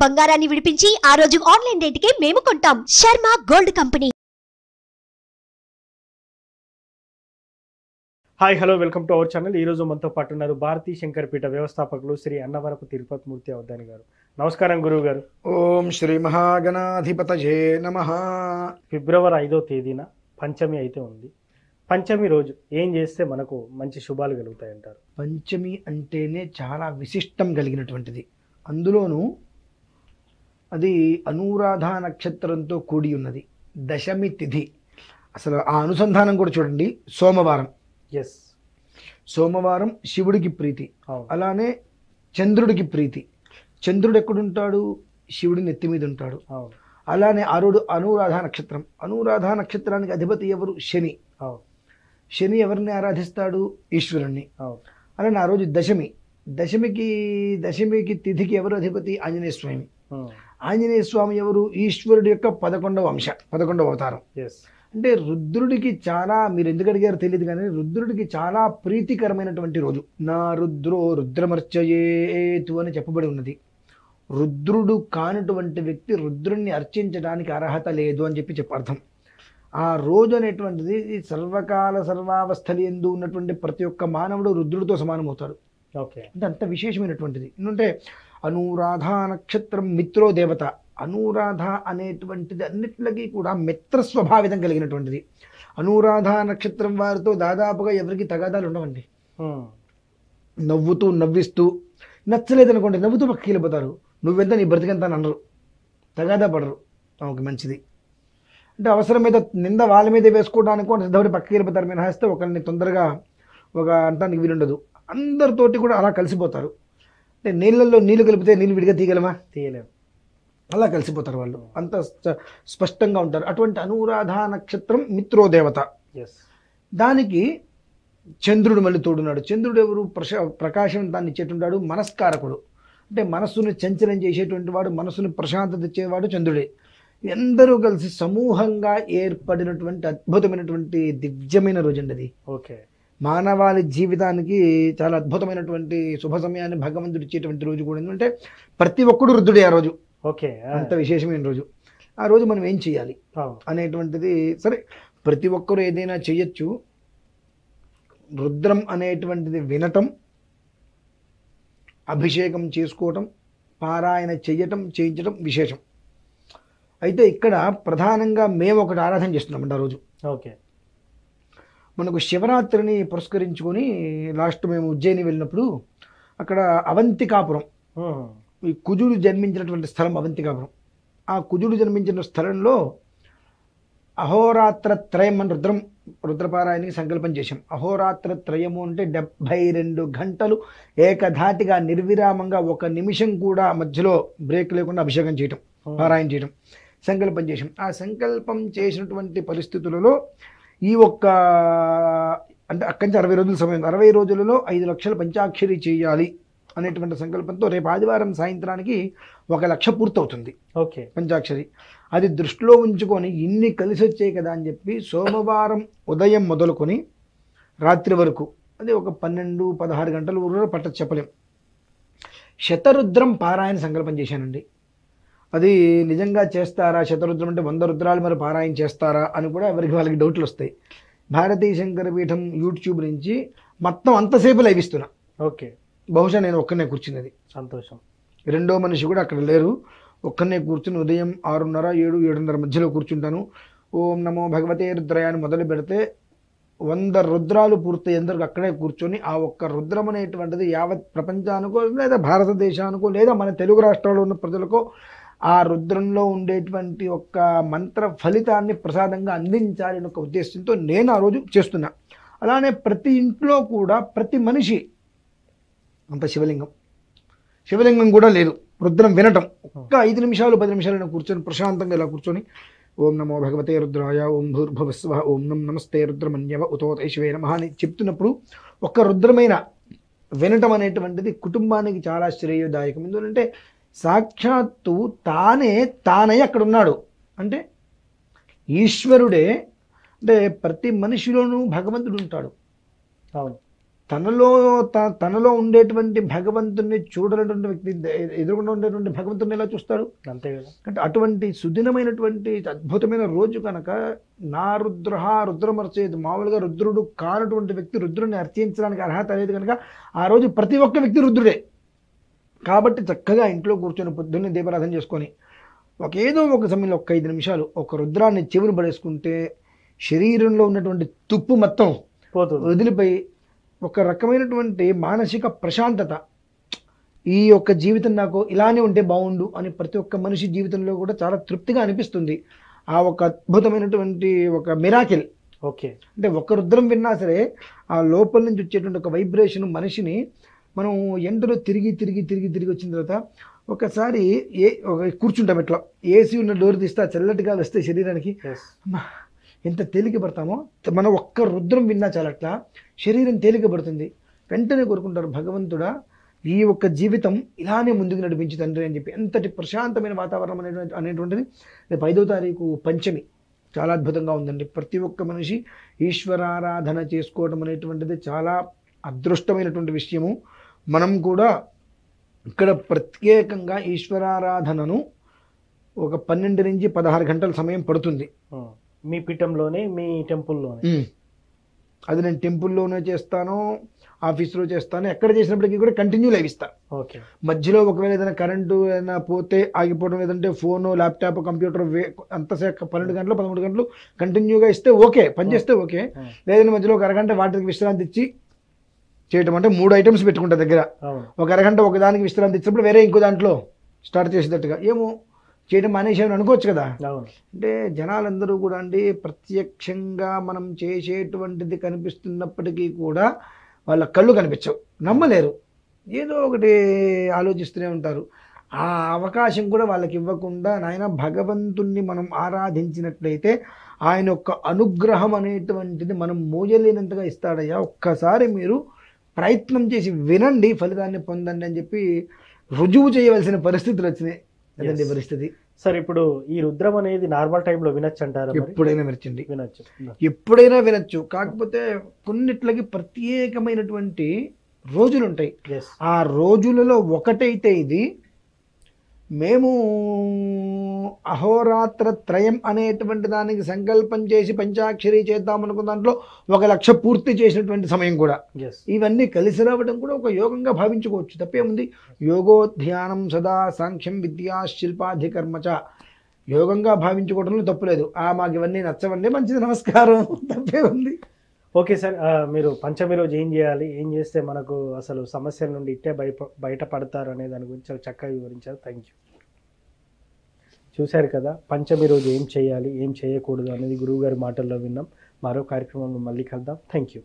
బంగారాన్ని విడిపించి ఆ రోజు ఆన్లైన్ రేటుకే మేము కొంటాం. Sharma gold company. Hi hello welcome to our channel. ఈ రోజు మనతో పాటు ఉన్నారు భారతీ శంకరపీఠ వ్యవస్థాపకులు శ్రీ అన్నవరపు తిరుపతి మూర్తి అవధాని గారు. నమస్కారం గురువు గారు. ఓం శ్రీ మహాగణాధిపతయే నమః. ఫిబ్రవరి 5వ తేదీన పంచమి అయితే ఉంది. పంచమి రోజు ఏం చేస్తే మనకు మంచి శుభాలు కలుగుతాయంటారు? పంచమి అంటేనే చాలా విశిష్టం కలిగినటువంటిది. అందులోనూ అది అనురాధ నక్షత్రంతో కూడి ఉన్నది. దశమి తిథి. అసలు ఆ అనుసంధానం కూడా చూడండి. సోమవారం. ఎస్, సోమవారం శివుడికి ప్రీతి, అలానే చంద్రుడికి ప్రీతి. చంద్రుడు ఎక్కడుంటాడు? శివుడి నెత్తి మీద ఉంటాడు. అలానే అనురాధ నక్షత్రం. అనురాధ నక్షత్రానికి అధిపతి ఎవరు? శని. శని ఎవరిని ఆరాధిస్తాడు? ఈశ్వరుణ్ణి. అలానే ఆ రోజు దశమి. దశమికి తిథికి ఎవరు అధిపతి? ఆంజనేయ స్వామి. ఆంజనేయ స్వామి ఎవరు? ఈశ్వరుడి యొక్క 11వ అవతారం. అంటే రుద్రుడికి చాలా, మీరు ఎందుకు అడిగారో తెలియదు కానీ, రుద్రుడికి చాలా ప్రీతికరమైనటువంటి రోజు. నా రుద్రో రుద్రమర్చయేతు అని చెప్పబడి ఉన్నది. రుద్రుడు కానటువంటి వ్యక్తి రుద్రుణ్ణి అర్చించడానికి అర్హత లేదు అని చెప్పి అర్థం. ఆ రోజు అనేటువంటిది సర్వకాల సర్వావస్థలు ఎందు ఉన్నటువంటి ప్రతి ఒక్క మానవుడు రుద్రుడితో సమానమవుతాడు. ఓకే, అంటే అంత విశేషమైనటువంటిది. ఎందుకంటే అనురాధ నక్షత్రం మిత్రో దేవత. అనురాధ అనేటువంటిది అన్నిటికీ కూడా మిత్ర స్వభావితం కలిగినటువంటిది. అనురాధ నక్షత్రం వారితో దాదాపుగా ఎవరికి తగాదాలు ఉండవండి. నవ్విస్తూ, నచ్చలేదనుకోండి నవ్వుతూ పక్కకి వెళ్ళిపోతారు. నువ్వెంత, నీ బ్రతికెంత అని అనరు, తగాదా పడరు. ఓకే, మంచిది. అంటే అవసరం మీద నింద వాళ్ళ మీద వేసుకోవడానికి సిద్ధపడి పక్కకి వెళ్ళిపోతారు. మినహాయిస్తే ఒకరిని తొందరగా అంటానికి వీలుండదు. అందరితోటి కూడా అలా కలిసిపోతారు. అంటే నీళ్ళల్లో నీళ్లు కలిపితే నీళ్ళు విడిగా తీయగలమా? తీయలేము. అలా కలిసిపోతారు వాళ్ళు. అంత స్పష్టంగా ఉంటారు. అటువంటి అనురాధ నక్షత్రం మిత్రోదేవత. దానికి చంద్రుడు మళ్ళీ తోడున్నాడు. చంద్రుడు ఎవరు? ప్రకాశవంతాన్ని ఇచ్చేటుంటాడు. మనస్కారకుడు. అంటే మనస్సును చంచలం చేసేటువంటి వాడు, మనస్సును ప్రశాంతత ఇచ్చేవాడు చంద్రుడే. అందరూ కలిసి సమూహంగా ఏర్పడినటువంటి అద్భుతమైనటువంటి దివ్యమైన రోజు అండి అది. ఓకే, మానవాళి జీవితానికి చాలా అద్భుతమైనటువంటి శుభ సమయాన్ని భగవంతుడు ఇచ్చేటువంటి రోజు కూడా. ఎందుకంటే ప్రతి ఒక్కడు రుద్రుడే ఆ రోజు. ఓకే, అంత విశేషమైన రోజు. ఆ రోజు మనం ఏం చేయాలి అనేటువంటిది, సరే ప్రతి ఒక్కరూ ఏదైనా చెయ్యొచ్చు. రుద్రం అనేటువంటిది వినటం, అభిషేకం చేసుకోవటం, పారాయణ చేయించడం విశేషం. అయితే ఇక్కడ ప్రధానంగా మేము ఒకటి ఆరాధన చేస్తున్నామండి ఆ రోజు. ఓకే, మనకు శివరాత్రిని పురస్కరించుకొని లాస్ట్ మేము ఉజ్జయిని వెళ్ళినప్పుడు అక్కడ అవంతికాపురం, ఈ కుజుడు జన్మించినటువంటి స్థలం అవంతికాపురం. ఆ కుజుడు జన్మించిన స్థలంలో అహోరాత్ర త్రయం అని రుద్రపారాయణకి సంకల్పం చేశాం. అహోరాత్ర త్రయము అంటే 72 గంటలు ఏకధాటిగా నిర్విరామంగా 1 నిమిషం కూడా మధ్యలో బ్రేక్ లేకుండా అభిషేకం చేయటం, పారాయణ చేయటం సంకల్పం చేశాం. ఆ సంకల్పం చేసినటువంటి పరిస్థితులలో ఈ అంటే అక్కడి నుంచి 60 రోజుల సమయం, 60 రోజులలో 5 లక్షల పంచాక్షరి చేయాలి అనేటువంటి సంకల్పంతో రేపు ఆదివారం సాయంత్రానికి 1 లక్ష పూర్తవుతుంది. ఓకే, పంచాక్షరి. అది దృష్టిలో ఉంచుకొని ఇన్ని కలిసి వచ్చాయి కదా అని చెప్పి సోమవారం ఉదయం మొదలుకొని రాత్రి వరకు, అది ఒక 12-16 గంటల వరకు పట్టదు, చెప్పలేం, శతరుద్రం పారాయణ సంకల్పం చేశానండి. అది నిజంగా చేస్తారా? శతరుద్రం అంటే 100 రుద్రాలు మరి పారాయణ చేస్తారా అని కూడా వాళ్ళకి డౌట్లు వస్తాయి. భారతీ శంకరపీఠం యూట్యూబ్ నుంచి మొత్తం అంతసేపు లైవ్ ఇస్తున్నా. ఓకే, బహుశా నేను ఒక్కనే కూర్చున్నది. సంతోషం. రెండో మనిషి కూడా అక్కడ లేరు. ఒక్కనే కూర్చుని ఉదయం 6:30, 7, 7:30 మధ్యలో కూర్చుంటాను. ఓం నమో భగవతే రుద్రయాన్ని మొదలు పెడితే 100 రుద్రాలు పూర్తయ్యే అందరికి అక్కడే కూర్చొని ఆ ఒక్క రుద్రం అనేటువంటిది యావత్ ప్రపంచానికో లేదా భారతదేశానికో లేదా మన తెలుగు రాష్ట్రాల్లో ఉన్న ప్రజలకో ఆ రుద్రంలో ఉండేటువంటి ఒక్క మంత్ర ఫలితాన్ని ప్రసాదంగా అందించాలి అనే ఒక ఉద్దేశంతో నేను ఆ రోజు చేస్తున్నా. అలానే ప్రతి ఇంట్లో కూడా ప్రతి మనిషి అంత శివలింగం కూడా లేదు. రుద్రం వినటం ఒక్క 5 నిమిషాలు 10 నిమిషాలు కూర్చొని ప్రశాంతంగా ఇలా కూర్చొని ఓం నమో భగవతే రుద్రాయ, ఓం భూర్భువస్వః, ఓం నమస్తే రుద్రమన్యవ ఉతోతైషవే నమః అని చెప్తున్నప్పుడు ఒక్క రుద్రమైన వినటం అనేటువంటిది కుటుంబానికి చాలా శ్రేయోదాయకం. ఎందుకంటే సాక్షాత్తు తానే అక్కడ ఉన్నాడు. అంటే ఈశ్వరుడే. అంటే ప్రతి మనిషిలోనూ భగవంతుడు ఉంటాడు. అవును. తనలో ఉండేటువంటి భగవంతుని చూడనటువంటి వ్యక్తి ఎదురుకుండా ఉండేటువంటి భగవంతుని ఎలా చూస్తాడు? అంతే కదా. అంటే అటువంటి సుదినమైనటువంటి అద్భుతమైన రోజు కనుక నా రుద్రమర్చేది, మామూలుగా రుద్రుడు కానటువంటి వ్యక్తి రుద్రుడిని అర్చించడానికి అర్హత లేదు కనుక ఆ రోజు ప్రతి ఒక్క వ్యక్తి రుద్రుడే. కాబట్టి చక్కగా ఇంట్లో కూర్చొని పొద్దున్నే దీపారాధన చేసుకొని ఏదో ఒక సమయంలో 5 నిమిషాలు ఒక రుద్రాన్ని చెవులు పడేసుకుంటే శరీరంలో ఉన్నటువంటి తుప్పు మొత్తం వదిలిపోయి ఒక రకమైనటువంటి మానసిక ప్రశాంతత, ఈ యొక్క జీవితం నాకు ఇలానే ఉంటే బాగుండు అని ప్రతి ఒక్క మనిషి జీవితంలో కూడా చాలా తృప్తిగా అనిపిస్తుంది. ఆ ఒక అద్భుతమైనటువంటి ఒక మిరాకిల్. ఓకే, అంటే ఒక రుద్రం విన్నా సరే ఆ లోపల నుంచి వచ్చేటువంటి ఒక వైబ్రేషన్ మనిషిని మనం ఎండలో తిరిగి వచ్చిన తర్వాత ఒకసారి కూర్చుంటాం, ఇట్లా ఏసీ ఉన్న డోర్ తీస్తే చల్లటిగా వస్తే శరీరానికి ఎంత తేలిక పడతామో, మనం ఒక్క రుద్రం విన్నా చాలా అట్లా శరీరం తేలిక పడుతుంది. వెంటనే కోరుకుంటారు, భగవంతుడా ఈ ఒక్క జీవితం ఇలానే ముందుకు నడిపించి తండ్రి అని చెప్పి. ఎంతటి ప్రశాంతమైన వాతావరణం అనేటువంటిది. రేపు 5వ తారీఖు పంచమి చాలా అద్భుతంగా ఉందండి. ప్రతి ఒక్క మనిషి ఈశ్వరారాధన చేసుకోవడం అనేటువంటిది చాలా అదృష్టమైనటువంటి విషయము. మనం కూడా ఇక్కడ ప్రత్యేకంగా ఈశ్వరారాధనను ఒక 12 నుంచి 16 గంటల సమయం పడుతుంది. మీ పీఠంలోనే, మీ టెంపుల్లోనే? అది నేను టెంపుల్లోనే చేస్తాను, ఆఫీస్లో చేస్తాను, ఎక్కడ చేసినప్పటికీ కూడా కంటిన్యూ లైవ్ ఇస్తాను. ఓకే. మధ్యలో ఒకవేళ ఏదైనా కరెంటు ఏదైనా పోతే ఆగిపోవడం, లేదంటే ఫోను, ల్యాప్టాప్, కంప్యూటర్ అంతసేపు 12 గంటలు 13 గంటలు కంటిన్యూగా ఇస్తే ఓకే, పనిచేస్తే ఓకే. లేదంటే మధ్యలో ఒక అరగంట వాటికి విశ్రాంతి ఇచ్చి చేయటం. అంటే 3 ఐటమ్స్ పెట్టుకుంటా దగ్గర. ఒక అరగంట ఒకదానికి విశ్రాంతి ఇచ్చినప్పుడు వేరే ఇంకో దాంట్లో స్టార్ట్ చేసేటట్టుగా ఏమో చేయడం మానేసామని అనుకోవచ్చు కదా. అంటే జనాలందరూ కూడా అండి ప్రత్యక్షంగా మనం చేసేటువంటిది కనిపిస్తున్నప్పటికీ కూడా వాళ్ళ కళ్ళు కనిపించవు, నమ్మలేరు, ఏదో ఒకటి ఆలోచిస్తూనే ఉంటారు. ఆ అవకాశం కూడా వాళ్ళకి ఇవ్వకుండా నాయన భగవంతుణ్ణి మనం ఆరాధించినట్లయితే ఆయన యొక్క అనుగ్రహం అనేటువంటిది మనం మోయలేనంతగా ఇస్తాడయ్యా, ఒక్కసారి మీరు ప్రయత్నం చేసి వినండి, ఫలితాన్ని పొందండి అని చెప్పి రుజువు చేయవలసిన పరిస్థితులు వచ్చినాయి. అదండి పరిస్థితి. సార్, ఇప్పుడు ఈ రుద్రం అనేది నార్మల్ టైంలో వినొచ్చు అంటారా? ఎప్పుడైనా ఎప్పుడైనా వినొచ్చు. కాకపోతే కొన్నిట్లకి ప్రత్యేకమైనటువంటి రోజులు ఉంటాయి. ఆ రోజులలో ఒకటైతే ఇది మేము అహోరాత్ర త్రయం అనేటువంటి దానికి సంకల్పం చేసి పంచాక్షరి చేద్దాం అనుకున్న దాంట్లో 1,00,000 పూర్తి చేసినటువంటి సమయం కూడా. ఇవన్నీ కలిసి రావడం కూడా ఒక యోగంగా భావించుకోవచ్చు, తప్పేముంది. యోగో ధ్యానం సదా సాంఖ్యం విద్యా శిల్పాధికర్మచ, యోగంగా భావించుకోవడంలో తప్పులేదు. మాకు ఇవన్నీ నచ్చవండి, మంచిది, నమస్కారం, తప్పే ఉంది. ఓకే సార్, మీరు పంచమి రోజు ఏం చేయాలి, ఏం చేస్తే మనకు అసలు సమస్యల నుండి ఇట్టే బయటపడతారు అనే దాని గురించి చాలా చక్కగా వివరించారు. Thank you. చూశారు కదా, పంచమి రోజు ఏం చేయాలి, ఏం చేయకూడదు అనేది గురువు గారి మాటల్లో విన్నాం. మరో కార్యక్రమంలో మళ్ళీ కలుద్దాం. Thank you.